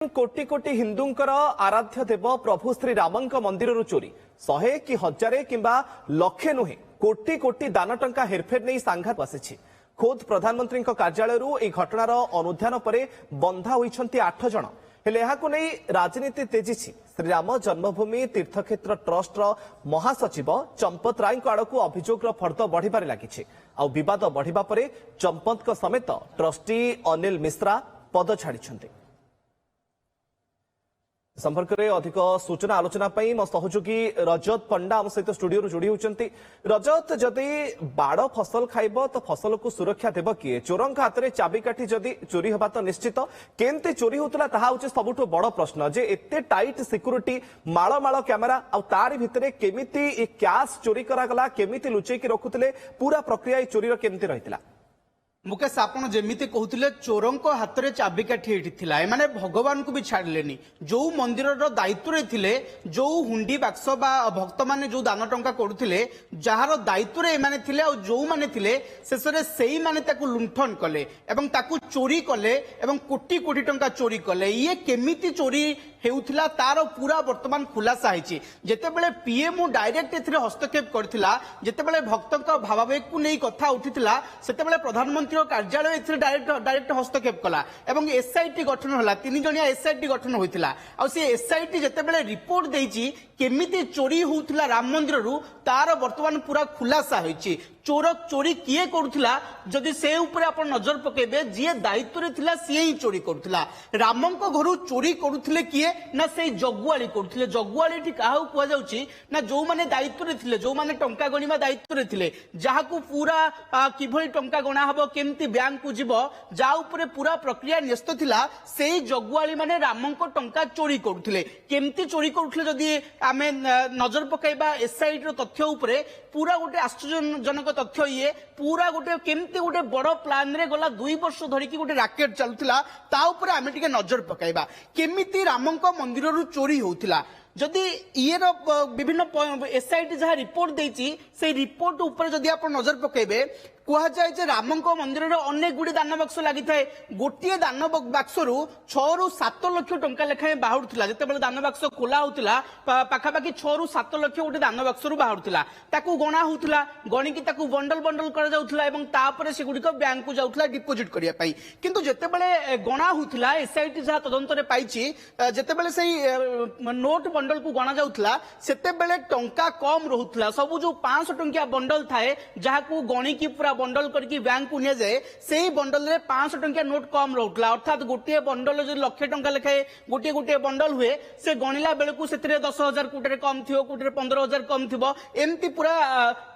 कोटी कोटी हिंदूंकर आराध्य देव प्रभु श्री रामंक मंदिर चोरी 100 कि 1000 किंबा लक्षे नुहे कोटी कोटी दान टंका हेरफेर नहीं सांघात आसी खोद प्रधानमंत्री कार्यालय यह घटनार अनुधान पर बंधा होती 8 जन हेले नहीं राजनीति तेजी श्रीराम जन्मभूमि तीर्थक्षेत्र ट्रस्ट महासचिव चंपत राय आड़क अभियोग फर्द बढ़िबार लगी आवाद बढ़िबा परे चंपत समेत ट्रस्टी अनिल मिश्रा पद छाड़ी संपर्क में अधिक सूचना आलोचना मो सहयोगी रजत पंडा आम सहित स्टूडियो जोड़ी होती। रजत जदि बाड़ फसल खाइब तो फसल को सुरक्षा देव किए चोरों हाथ में चाबिकाठी जदि चोरी हवा तो निश्चित केमती चोरी होता सबुठ बड़ प्रश्न जे एते टाइट सिक्यूरिटी माल माल कैमेरा आर भितर केमिति कैश चोरी करागला केमिति लुचेकी रखुले पूरा प्रक्रिया चोरी केमती रही मुकेश आपण जेमिति कहते चोरों हाथ में चाबिकाठी एमाने भगवान को भी छाड़िलेनी जो मंदिर दायित्व थे जो हुंडी बाक्स भक्त मैंने जो दान टंका करुले जार दायित्व एमाने थिले और जो माने थिले शेष में से माने ताकू लुंठन कले एवं ताकू चोरी कले एवं कोटी कोटी टंका चोरी कले ये केमिति चोरी हेउथिला तार पूरा वर्तमान खुलासा होती जितेबाला पीएमओ डायरेक्ट ए हस्तक्षेप करथिला जितेबाला भक्तों भावावेग को नहीं कथा उठिथिला सेतेबाला प्रधानमंत्री कार्यालय डायरेक्ट हस्तक्षेप कला एवं एसआईटी गठन होला 3 जणिया एसआईटी गठन होइतिला आ से एसआईटी जितेबाला रिपोर्ट देइची केमिति चोरी होउथिला राम मंदिर रु तार वर्तमान पूरा खुलासा होइची चोर चोरी किए करुला जदि से ऊपर आप नजर पकेबे जी दायित्व थिला सी ही चोरी करुला रामों घर चोरी करुले किए ना से जगुआली करुले जगुआली क्या कहुच्छी ना जो मैंने दायित्व थे जो मैंने टंका गणिबा दायित्व थे जहाँ को पूरा किभली टंका गणा हम केमती बैंक को जीव जा ऊपर पूरा प्रक्रिया न्यस्त थिला से जगुआली माने रामों टंका चोरी करुले केमती चोरी करुले जदि आम नजर पकईबा एसआईटी तथ्य उपरे पूरा गोटे आश्चर्यजनक तथ्य ये पूरा गोटे केमती गोटे बड़ प्लान रे गला 2 वर्ष धरिकी गोटे राकेट चलुला ता ऊपर आमे टिके नजर पकाइबा केमिति रामंक मंदिर रु चोरी होउथिला जदि ये विभिन्न एसआईटी जहाँ रिपोर्ट देती से रिपोर्ट ऊपर जदि आप नजर पकेबे कहुए रामंक मंदिर में अनेक गुड़ी दान बक्स लगी था गोटे दान बक्स रु 6 ରୁ 7 लक्ष टंका लेखाएं बाहर जितेबाला दान बक्स खोला होता पाखापाखि 6 ରୁ 7 लक्ष गोटे दान बक्स रु बाहर गणा होता गणिकी बंडल बंडल कर सेगुड़िक बैंक को जाऊला डिपोजिट करने किंतु जितेबाला गणा होता एसआईटी जहाँ तदंतर पाई जितेबाला से नोट बंडल को गणा जाऊला सेतेबेले टंका कम रोला सब जो 500 टंकिया बंडल थाए जहाँ को गणिकी पूरा बंडल करके बैंक को जाए से बंडल रे 500 टंकिया नोट कम रोला अर्थात गोटे बंडल जो लक्षे टंका लेखाए गोटे गोटे बंडल हुए से गणिला बेलू से 10,000 कोटे कम थी कोटे 15,000 कम थी एमती पूरा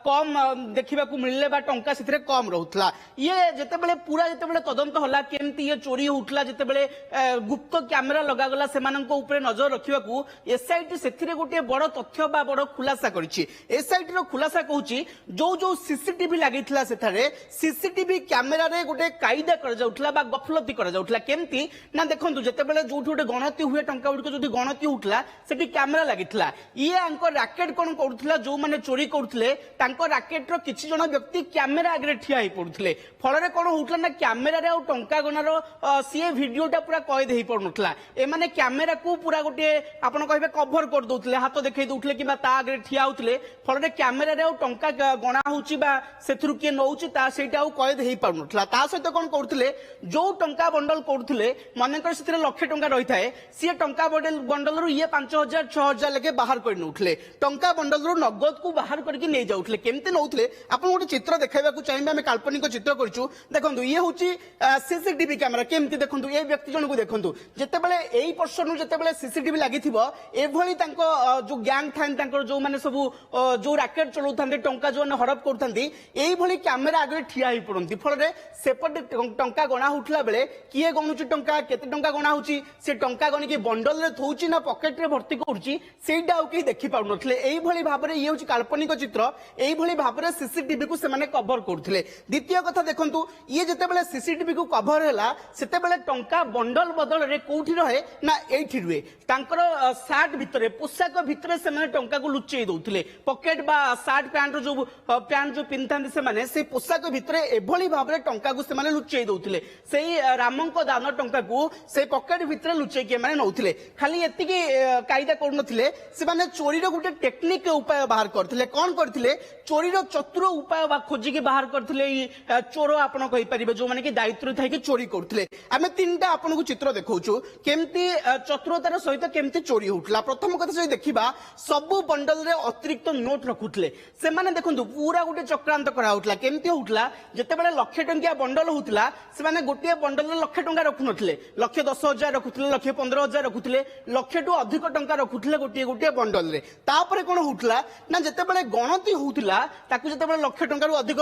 कम देखा मिलले टंका से कम रोला ये जितेबाला पूरा जितेबाला तदंत होला केमती ये चोरी होउतला जितेबाला गुप्त कैमेरा लगागला से नजर रखा एसआईटी से गोटे बड़ तथ्य बा बड़ खुलासा करिछि एसआईटी रो खुलासा कहूछि जो जो सीसीटीवी लागिथिला सेठारे सीसीटीवी कैमेरा रे गोटे कायदा कर जाउथला बा गफलती कर जाउथला केमती ना देखंतु जेतेबेले जोठी गोटे गणति हुए टंका गुडी जदि गणति उठला सेठी कैमेरा लागिथिला ये आंको रैकेट कोन करूथला जो माने चोरी करूथले तांको रैकेट रो किछि जण व्यक्ति कैमेरा आगे ठिया ही पडुथले फलरे कोन होउथला ना कैमेरा रे आ टंका गणार सीए वीडियोटा पूरा कैद हेई पडुथला ए माने कैमेरा को पूरा गोटे आपण कहबे कवर कर दउथले हाथ देखै दउथले किबा ता आगे ठिया होउथले फलरे कैमेरा रे आ टंका गणा होउची बा सेथुरु के नउची ता सेटा आ कैद हेई पडुथला ता सहित कोन करूथले जो टंका बंडल करूथले मानेकर सेथिरे लक्ष टंका रही थाए सी टंका बंडल रु ये 5,000 6,000 लगे बाहर कर नउथले टंका बंडल रु नगद को बाहर करके नहीं जाउथले केमते नउथले आपण गोटे चित्र देखाइबाकू चाहिबे हम काल्पनिक चित्र करछु देखंतु ये होची सीसीटीवी कैमेरा केमते देखंतु ए व्यक्ति जन को देखंतु जेतेबेले एई पर्सन नु जेतेबेले सीसीटीवी लागिथिबो एभली तांको जो गैंग थान तांको जो माने सब जो रैकेट चलाउथांते टंका जो हड़प करूथांती एई भली कैमेरा आगे ठिया ही पड़ती फल सेपटे टंका गणा होता बेले किए गणुची टंका केते टंका गणा होची से टंका गणिकी बंडल रे थौची ना पॉकेट रे भर्ती करूची सेटा आउ के देखि पाउ नथले एई भली भाबरे ये होची काल्पनिक चित्र एई এইভাবে ভাবে সিসিটিভি কু সেমানে কভর করুলে। দ্বিতীয় কথা দেখন্তু ইয়ে যেতেবেলে সিসিটিভি কু কভর হেলা সেতেবেলে টঙ্কা বন্ডল বদলরে কোউঠি রহে না এইঠি রুহে তাঙ্কর শার্ট ভিতরে পোশাক ভিতরে সেমানে টঙ্কা কু লুচেই দউଥିଲେ পকেট বা শার্ট প্যান্ট जो প্যান্ট जो পিন্ধাନ୍ତି সেমানে সেই পোশাক ভিতরে এভଳି ভাবে টঙ্কা কু সেমানে লুচেই দউଥିଲେ সেই রামଙ୍କ দান টঙ্কা কু সেই পকেট ভিতরে লুচেই কে মানে নউଥିଲେ খালি এতিকি কায়দা করুনଥିଲେ সেমানে চোরির গোটে টেকনিক উপায় বাହାର করଥିଲେ কোন করଥିଲେ চোরির চতুর উপায় বা খোঁজিকি বাହାର করଥିଲେ চোর আপন কই পারিবে जो माने कि दायित्व थाई कि चोरी करथिले आमे तीनटा आपन को चित्र देखौछु केमती चतुरतार सहित केमती चोरी होउतला प्रथम कथा जे देखिबा सब बंडल रे अतिरिक्त नोट रखुतले से माने देखंतु पूरा गोटे चक्रांत करा होउतला केमती होउतला जते बेले लाख टंकिया बंडल होउतला से माने गोटे बंडल रे लाख टंका रखु नथिले लाख 10,000 रखुतले लाख 15,000 रखुतले लाख टु अधिक टंका रखुतले गोटे गोटे बंडल रे तापरे कोन होउतला ना जते बेले गणति होउतला ताकु जते बेले लाख टंका रु अधिक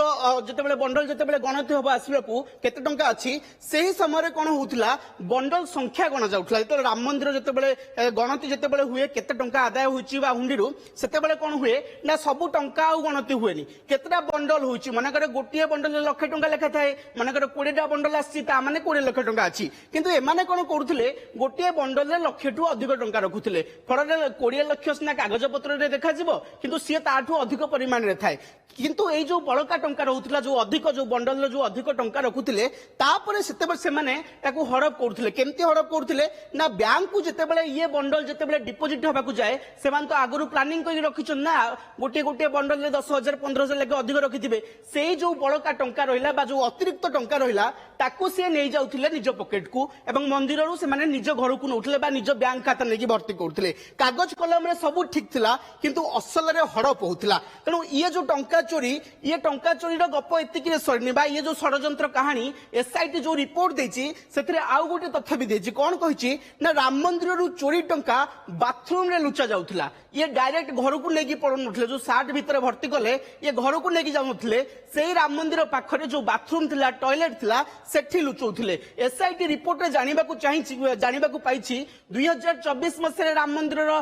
जते बेले बंडल जते बेले गणति होबा आसीबाकू केते टंका अछि सेही समय कोन होउतला बंडल संख्या गणा जाउतला तो राम मंदिर जते बेले गणति जते बेले हुए केते टंका आदाय होछि बा हुंडीरु सेते बेले कोन हुए ना सब टंका आ गणति हुएनी केतेटा बंडल होछि माने करे गोटिए बंडल लाख टंका लेखा थाए माने करे 20 टा बंडल आछि ता माने 20 लाख टंका अछि किंतु एमाने कोन करूथिले गोटिए बंडल रे लाख टु अधिक टंका रखुथिले फररे 20 लाख सिना कागज पत्र रे देखा जिवो किंतु सिए ताठु अधिक परिमाण रे थाए किंतु एई जो बळका टंका रहउथिला जो अधिक जो बंडल रे जो अधिक टंका रखुथिले तापरे सेतेबे सेमाने ताकू हड़प करूथिले केमती हड़प करूथिले ना बैंक को जेतेबेले ये बंडल जेतेबेले डिपोजिट होबाकू जाए सेमान तो आगुरु प्लानिंग करि रखिछन ना गोटे गोटे बंडल रे 10,000 15,000 लेके अधिक रखिथिबे सेई जो बळका टंका रहिला बा जो अतिरिक्त टंका रहिला ताकू से नै जाउथिले निज पॉकेट को एवं मंदिर रु सेमाने निज घर को नउथिले बा निज बैंक खाता लेके भर्ती करथिले कागज कलम रे सब ठीक थिला किंतु असल रे हड़प होउथिला तणु ये जो टंका चोरी ये टंका चोरी रो गप एतिकी रे सरनी बा ये जो षडयंत्र कहानी एसआईटी जो रिपोर्ट देछि सेतरे आउ गोटे तथ्य भी देछि कोन कहिछि ना राम मंदिर रु चोरी टंका बाथरूम रे लुचा जाउथिला ये डायरेक्ट घर को लेकी पड़ नथिले जो सार्ट भीतर भर्ती कले ये घर को लेकी जाउ नथिले सेही राम मंदिर पाखरे जो बाथरूम थिला टॉयलेट थिला सेठी लुचौथिले एसआईटी रिपोर्ट रे जानिबा को चाहिछि जानिबा को पाइछि 2024 मसरे राम मंदिर रो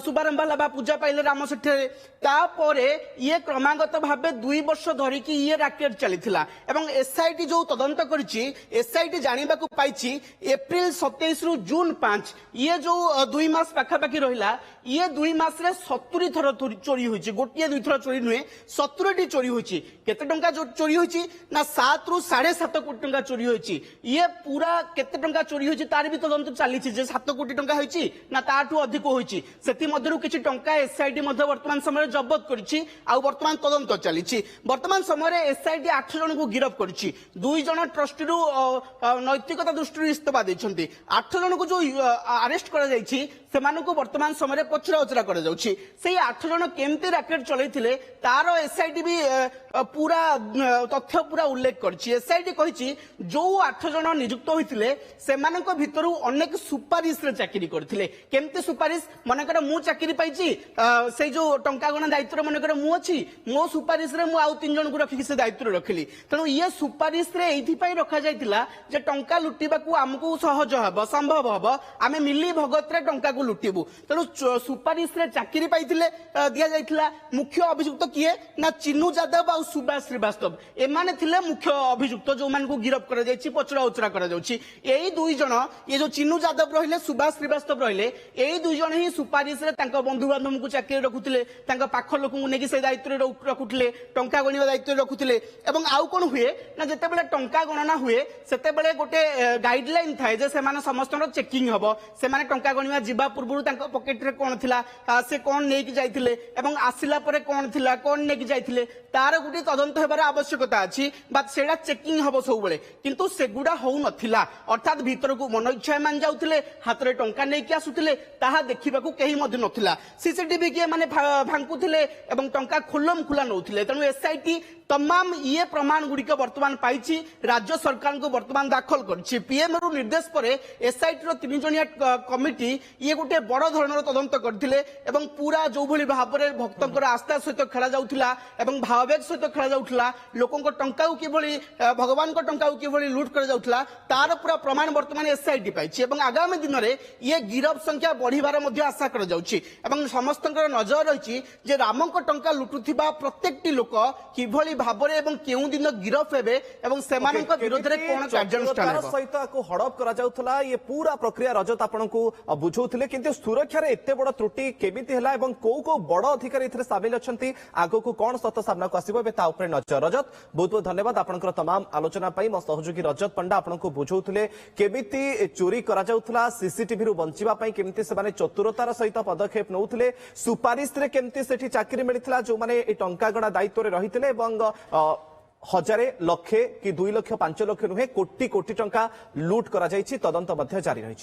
शुभारंभ हला बा पूजा पाइले राम सेठी तापरे ये क्रमागत भाबे 2 वर्ष धरि कि ये राकेट चलीथिला एवं एसआईटी जो तदंत करिछि एसआईटी जानिबा को पाइछि एप्रिल 27 रु जून 5 ये जो 2 मास पाखा पाखी रहिला ये 2 मास रे 70 थर चोरी होइछि गोटिए 2 थर चोरी नुहे 70 टी चोरी होइछि केते टंका चोरी होइछि ना 7 रु 7.5 कोटी टंका चोरी होइछि ये पूरा केते टंका चोरी होइछि तार भी तदंत चालिछि जे 7 कोटी टंका होइछि ना ताठू अधिक होइछि सेति मध्यरु किछि टंका एसआईटी मध्ये वर्तमान समय जब्त करिछि आ वर्तमान तदंत चालिछि वर्तमान समय रे एसआईटी 8 जन को गिरफ करिछि 2 जन ट्रस्टी रु नैतिकता दृष्टि इस्तफा दैछन्ती 8 जन को जो अरेस्ट करा जाइछि सेमानकु वर्तमान समय रे पछरा उचरा करा जाउछि सेही 8 जन केमते रैकेट चलैथिले तार एसआईटी भी पूरा तथ्य पूरा उल्लेख करछि एसआईटी कहिछि जो 8 जन नियुक्त होइथिले सेमानक भितरु अनेक सुपारिश रे चाकरी करथिले केमते सुपारिश मनकर मु चाकरी पाइछि से जो टंका गणा दायित्व मनकर मु अछि मो सुपारिश रे मु आउ 3 जन को रखि से दायित्व रखिली तनो ये सुपारिश रे एथि पई रखा जाइतिला जे टंका लुटिबाकू हमकु सहज हबो संभव हबो आमे मिली भगत रे टंका को लुटिबु तनो सुपारिश रे चाकरी पाइथिले दिया जाइतिला मुख्य अभियुक्त किए ना चिन्नू यादव और सुभाष श्रीवास्तव एमाने थिले मुख्य अभियुक्त जो मान को गिरफ करा जाइछि पचरा उचरा करा जाउछि एई 2 जन ये जो चिन्नू यादव रहिले सुभाष श्रीवास्तव रहिले एई 2 जन ही सुपारिश रे तांका बंधु बांधव को चाकरी रखुथिले तांका पाख लोक को नेकी से दायित्व रे रखुथिले टंका गणिबा दायित्व रे रखुथिले एवं आउ कोन हुए ना जते बेले टंका गणना हुए सेते बेले गोटे गाइडलाइन थाए जे से माने समस्त चेकिंग हबो से माने टंका गणिबा जिबा पूर्वरु तांका पॉकेट रे कोन थिला से कोन नेकी जाइथिले एवं आसिला परे कोन थिला कोन नेकी जाइथिले तार गुडी तदंत हेबार आवश्यकता अछि बा सेडा चेकिंग हबो सब बेले किंतु सेगुडा होउ नथिला अर्थात भीतर को मन इच्छा मान जाउथिले हाथ रे टंका नेकी आसुथिले ताहा देखिबा को केही मध्ये नथिला सीसीटीवी के माने भांकुथिले एवं टंका खुल्लम खुला नउथिले तनु एसआईटी तमाम ये प्रमाण गुड़िक बर्तमान पाई राज्य सरकार को बर्तमान दाखल कर पीएम रु निर्देश पर एसआईटी रो 3 जणिया कमिटी ये गोटे बड़ धरणर तदंत करथिले एवं पूरा जो भली भाव में भक्तंकर आस्था सहित खेला जाउथिला एवं भाववेग सहित खेला जाउथिला लोकंक टंका को किभली भगवान को टंका को किभली लूट कर जाउथिला तार पूरा प्रमाण बर्तमान एसआईटी पाई एवं आगामी दिन में ये गिरफ संख्या बढ़िबार मध्य आशा कर जाउछि एवं समस्तंकर नजर रही जे रामंक टंका लुटुथिबा प्रत्येकटी लोक किभली भाव में एवं केउ दिन गिरफ हेबे एवं सेमानक विरोध रे कोन कार्यानुष्ठान हेबो सहित को हड़प करा जाउथला ये पूरा प्रक्रिया रजत आपनकु बुझौथिले किंतु सुरक्षा रे एते बड़ त्रुटि केमिति हला एवं को बड़ अधिकारी एथरे शामिल अछंती आगो को कोन सत सामना को आसीबो बे ता ऊपर नजर रजत बहुत बहुत धन्यवाद आपनकर तमाम आलोचना पई मो सहयोगी रजत पंडा आपनकु बुझौथिले केमिति चोरी करा जाउथला सीसीटीवी रु बंचिबा पई केमिति से माने चतुरतार सहित पदक्षेप नउथिले सुपारिश रे केमिति सेठी चाकरी मिलिथिला जो माने ए टंका गणा दायित्व रे रहिथिले एवं हजारे लक्षे कि 2 लाख 5 लाख नुहे कोटी कोटी टंका लूट करा जायछि तदंत मध्य जारी रहिछि।